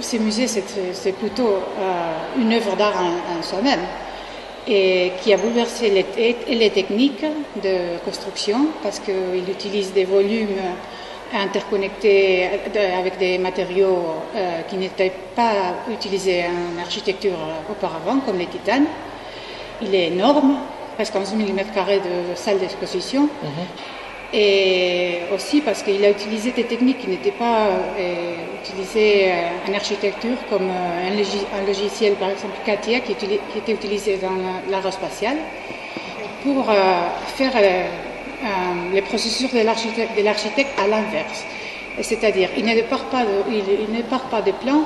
Ces musées, c'est plutôt une œuvre d'art en soi-même et qui a bouleversé les techniques de construction parce qu'il utilise des volumes interconnectés avec des matériaux qui n'étaient pas utilisés en architecture auparavant, comme les titanes. Il est énorme, presque 11 mm² de salle d'exposition. Et aussi parce qu'il a utilisé des techniques qui n'étaient pas utilisées en architecture, comme un logiciel, par exemple CATIA, qui était utilisé dans l'aérospatiale, pour faire les processus de l'architecte à l'inverse. C'est-à-dire, il ne part pas des plans,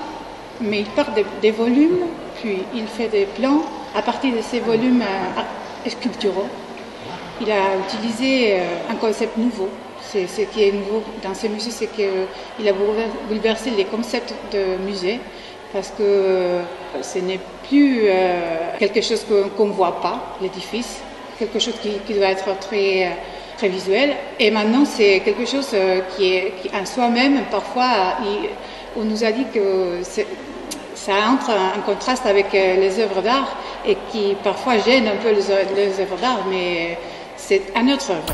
mais il part des volumes, puis il fait des plans à partir de ces volumes sculpturaux. Il a utilisé un concept nouveau. Ce qui est nouveau dans ce musée, c'est qu'il a bouleversé les concepts de musée parce que ce n'est plus quelque chose qu'on ne voit pas, l'édifice, quelque chose qui doit être très visuel. Et maintenant, c'est quelque chose qui en soi-même, parfois, on nous a dit que ça entre en contraste avec les œuvres d'art et qui parfois gêne un peu les œuvres d'art, mais c'est un autre œuvre.